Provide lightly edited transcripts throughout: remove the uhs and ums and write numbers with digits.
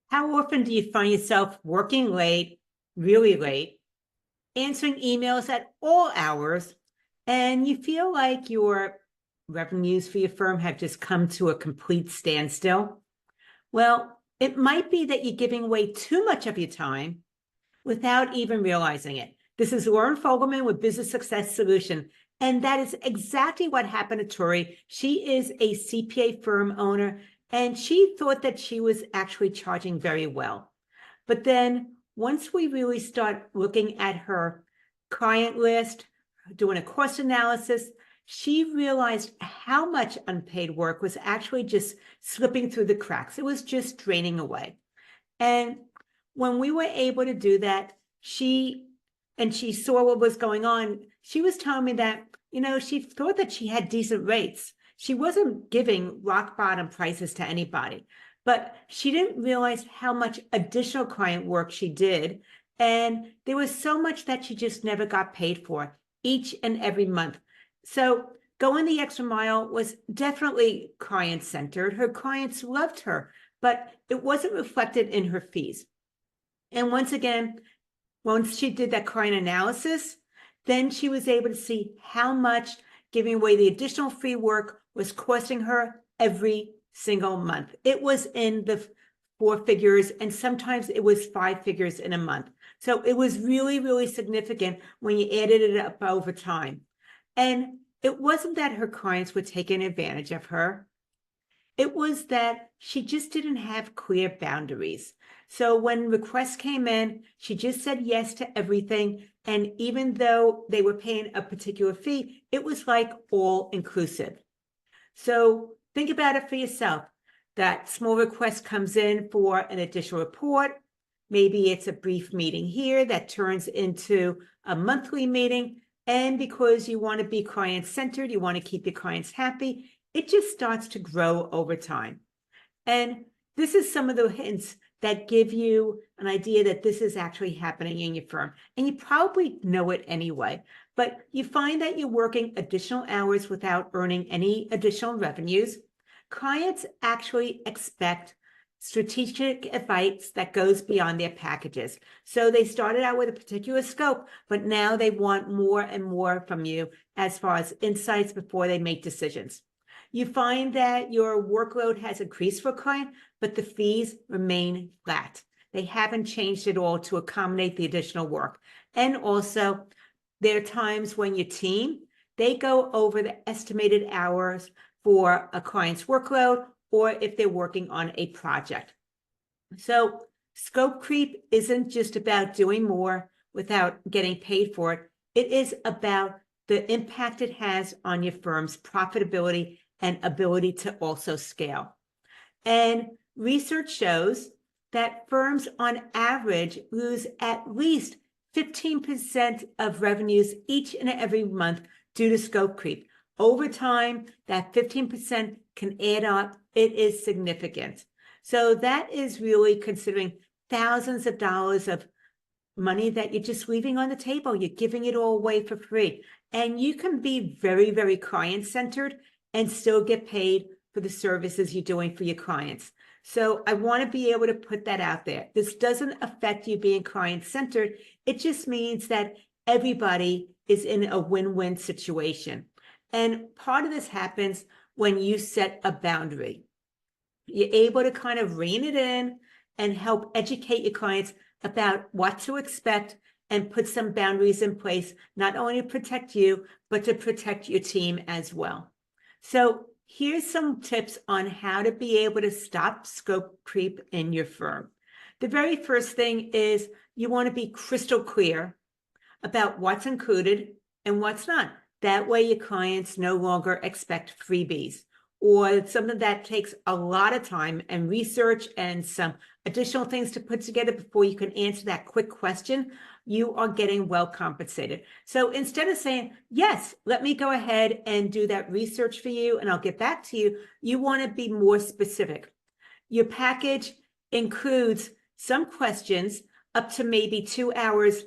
How often do you find yourself working late, really late, answering emails at all hours, and you feel like your revenues for your firm have just come to a complete standstill? Well, it might be that you're giving away too much of your time without even realizing it. This is Lauren Fogelman with Business Success Solution. And that is exactly what happened to Tori. She is a CPA firm owner, and she thought that she was actually charging very well. But then once we really start looking at her client list, doing a cost analysis, she realized how much unpaid work was actually just slipping through the cracks. It was just draining away. And when we were able to do that, she saw what was going on. She was telling me that, she thought that she had decent rates. She wasn't giving rock bottom prices to anybody, but she didn't realize how much additional client work she did. And there was so much that she just never got paid for each and every month. So going the extra mile was definitely client-centered. Her clients loved her, but it wasn't reflected in her fees. And once again, once she did that client analysis, then she was able to see how much giving away the additional free work was costing her every single month. It was in the 4 figures, and sometimes it was 5 figures in a month. So it was really, really significant when you added it up over time. And it wasn't that her clients were taking advantage of her. It was that she just didn't have clear boundaries. So when requests came in, she just said yes to everything. And even though they were paying a particular fee, it was like all inclusive. So think about it for yourself. That small request comes in for an additional report. Maybe it's a brief meeting here that turns into a monthly meeting. And because you want to be client-centered, you want to keep your clients happy, it just starts to grow over time. And this is some of the hints that give you an idea that this is actually happening in your firm. And you probably know it anyway, but you find that you're working additional hours without earning any additional revenues. Clients actually expect strategic advice that goes beyond their packages. So they started out with a particular scope, but now they want more and more from you as far as insights before they make decisions. You find that your workload has increased for a client, but the fees remain flat. They haven't changed at all to accommodate the additional work. And also, there are times when your team, they go over the estimated hours for a client's workload, or if they're working on a project. So scope creep isn't just about doing more without getting paid for it. It is about the impact it has on your firm's profitability and ability to also scale. And research shows that firms on average lose at least 15% of revenues each and every month due to scope creep. Over time, that 15% can add up. It is significant. So that is really considering thousands of dollars of money that you're just leaving on the table. You're giving it all away for free. And you can be very, very client-centered and still get paid for the services you're doing for your clients. So I want to be able to put that out there. This doesn't affect you being client-centered. It just means that everybody is in a win-win situation. And part of this happens when you set a boundary. You're able to kind of rein it in and help educate your clients about what to expect and put some boundaries in place, not only to protect you, but to protect your team as well. So here's some tips on how to be able to stop scope creep in your firm. The very first thing is you want to be crystal clear about what's included and what's not. That way your clients no longer expect freebies or something that takes a lot of time and research and some additional things to put together before you can answer that quick question. You are getting well compensated. So instead of saying, yes, let me go ahead and do that research for you and I'll get back to you, you want to be more specific. Your package includes some questions up to maybe 2 hours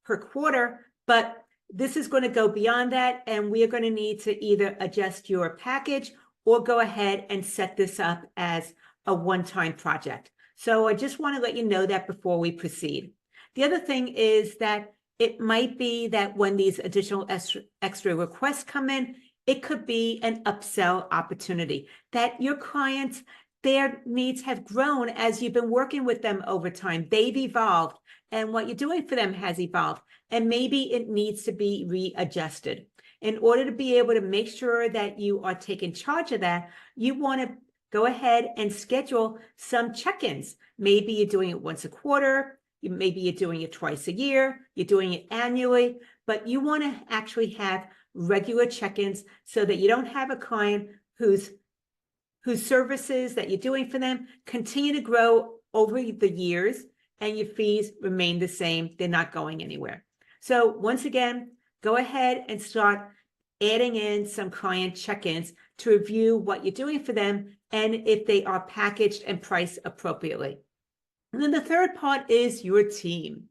per quarter, but this is going to go beyond that, and we are going to need to either adjust your package or go ahead and set this up as a one-time project. So I just want to let you know that before we proceed. The other thing is that it might be that when these additional extra requests come in, it could be an upsell opportunity that your clients, their needs have grown as you've been working with them over time. They've evolved, and what you're doing for them has evolved, and maybe it needs to be readjusted. In order to be able to make sure that you are taking charge of that, you want to go ahead and schedule some check-ins. Maybe you're doing it once a quarter, maybe you're doing it twice a year, you're doing it annually, but you want to actually have regular check-ins so that you don't have a client whose services that you're doing for them continue to grow over the years and your fees remain the same. They're not going anywhere. So once again, go ahead and start adding in some client check-ins to review what you're doing for them and if they are packaged and priced appropriately. And then the third part is your team,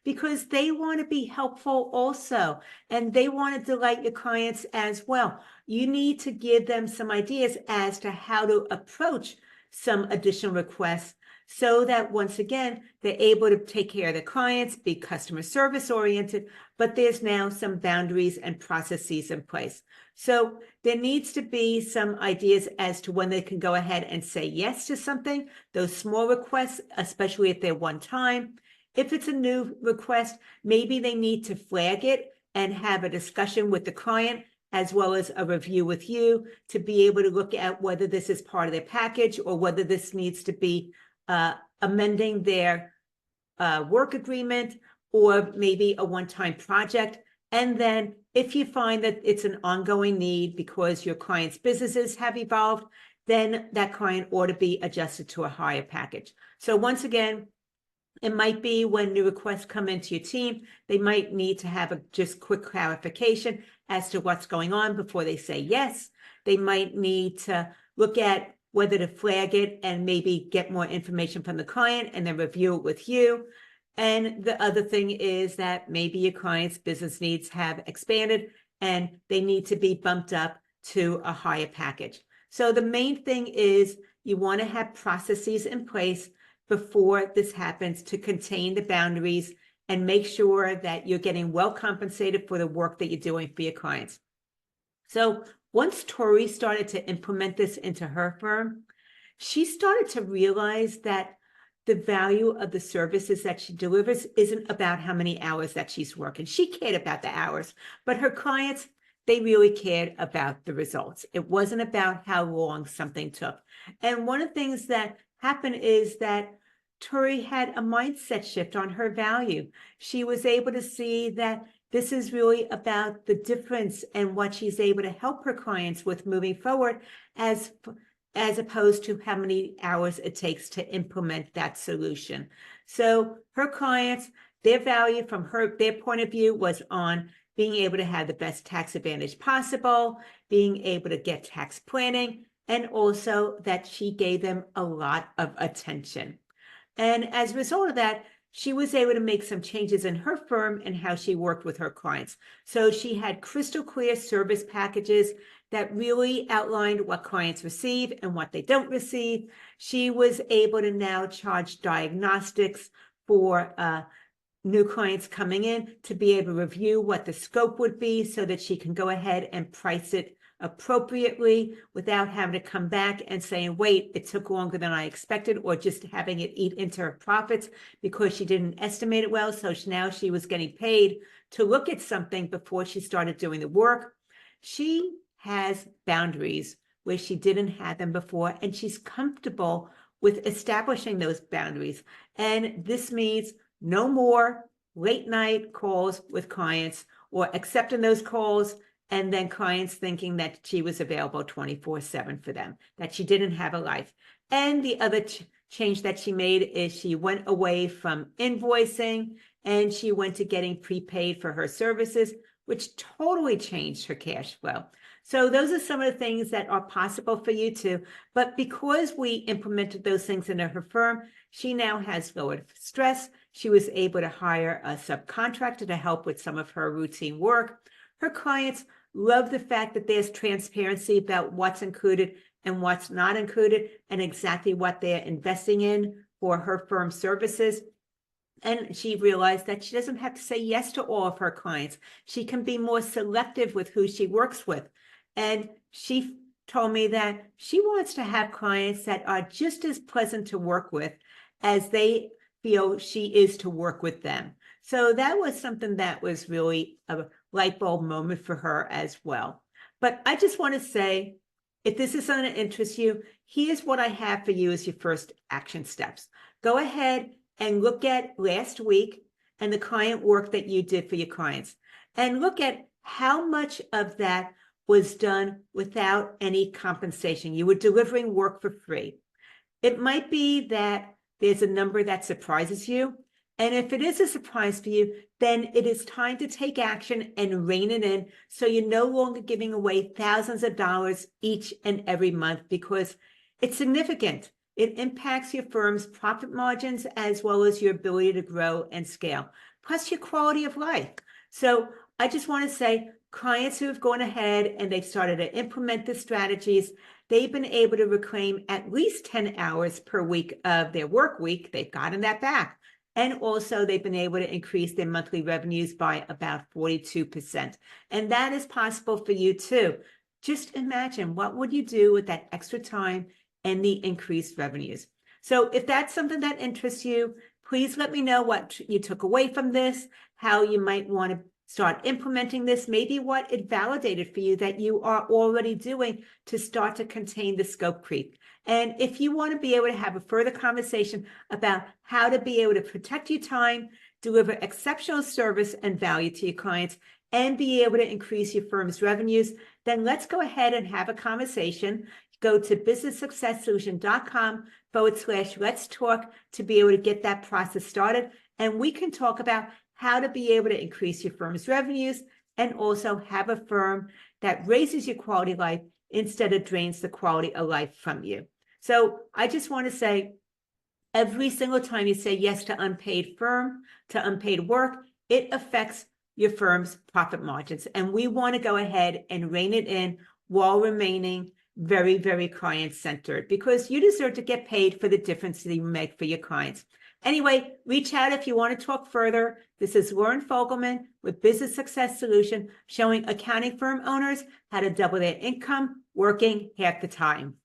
because they want to be helpful also, and they want to delight your clients as well. You need to give them some ideas as to how to approach some additional requests so that once again, they're able to take care of their clients, be customer service oriented, but there's now some boundaries and processes in place. So there needs to be some ideas as to when they can go ahead and say yes to something, those small requests, especially if they're one time. If it's a new request, maybe they need to flag it and have a discussion with the client as well as a review with you to be able to look at whether this is part of their package or whether this needs to be amending their work agreement or maybe a one-time project. And then if you find that it's an ongoing need because your client's businesses have evolved, then that client ought to be adjusted to a higher package. So once again, it might be when new requests come into your team, they might need to have a just quick clarification as to what's going on before they say yes. They might need to look at whether to flag it and maybe get more information from the client and then review it with you. And the other thing is that maybe your client's business needs have expanded and they need to be bumped up to a higher package. So the main thing is you want to have processes in place before this happens to contain the boundaries and make sure that you're getting well compensated for the work that you're doing for your clients. So once Tori started to implement this into her firm, she started to realize that the value of the services that she delivers isn't about how many hours that she's working. She cared about the hours, but her clients, they really cared about the results. It wasn't about how long something took. And one of the things that happened is that Tori had a mindset shift on her value. She was able to see that this is really about the difference and what she's able to help her clients with moving forward as opposed to how many hours it takes to implement that solution. So her clients, their value from their point of view was on being able to have the best tax advantage possible, being able to get tax planning, and also that she gave them a lot of attention. And as a result of that, she was able to make some changes in her firm and how she worked with her clients. So she had crystal clear service packages that really outlined what clients receive and what they don't receive. She was able to now charge diagnostics for new clients coming in to be able to review what the scope would be so that she can go ahead and price it appropriately without having to come back and saying, wait, it took longer than I expected, or just having it eat into her profits because she didn't estimate it well. So now she was getting paid to look at something before she started doing the work. She has boundaries where she didn't have them before, and she's comfortable with establishing those boundaries. And this means no more late night calls with clients or accepting those calls and then clients thinking that she was available 24/7 for them, that she didn't have a life. And the other change that she made is she went away from invoicing and she went to getting prepaid for her services, which totally changed her cash flow. So those are some of the things that are possible for you too. But because we implemented those things into her firm, she now has lowered stress. She was able to hire a subcontractor to help with some of her routine work. Her clients love the fact that there's transparency about what's included and what's not included and exactly what they're investing in for her firm's services. And she realized that she doesn't have to say yes to all of her clients. She can be more selective with who she works with. And she told me that she wants to have clients that are just as pleasant to work with as they feel she is to work with them. So that was something that was really a light bulb moment for her as well. But I just want to say, if this is something that interests you, here's what I have for you as your first action steps. Go ahead and look at last week and the client work that you did for your clients, and look at how much of that was done without any compensation. You were delivering work for free. It might be that there's a number that surprises you. And if it is a surprise for you, then it is time to take action and rein it in, so you're no longer giving away thousands of dollars each and every month, because it's significant. It impacts your firm's profit margins as well as your ability to grow and scale, plus your quality of life. So I just want to say, clients who have gone ahead and they've started to implement the strategies, they've been able to reclaim at least 10 hours per week of their work week. They've gotten that back. And also they've been able to increase their monthly revenues by about 42%. And that is possible for you too. Just imagine, what would you do with that extra time and the increased revenues? So if that's something that interests you, please let me know what you took away from this, how you might want to start implementing this, maybe what it validated for you that you are already doing to start to contain the scope creep. And if you want to be able to have a further conversation about how to be able to protect your time, deliver exceptional service and value to your clients, and be able to increase your firm's revenues, then let's go ahead and have a conversation. Go to businesssuccesssolution.com/let's talk to be able to get that process started. And we can talk about how to be able to increase your firm's revenues and also have a firm that raises your quality of life instead of drains the quality of life from you. So I just want to say, every single time you say yes to unpaid work, it affects your firm's profit margins. And we want to go ahead and rein it in while remaining very, very client-centered, because you deserve to get paid for the difference that you make for your clients. Anyway, reach out if you want to talk further. This is Lauren Fogelman with Business Success Solution, showing accounting firm owners how to double their income working half the time.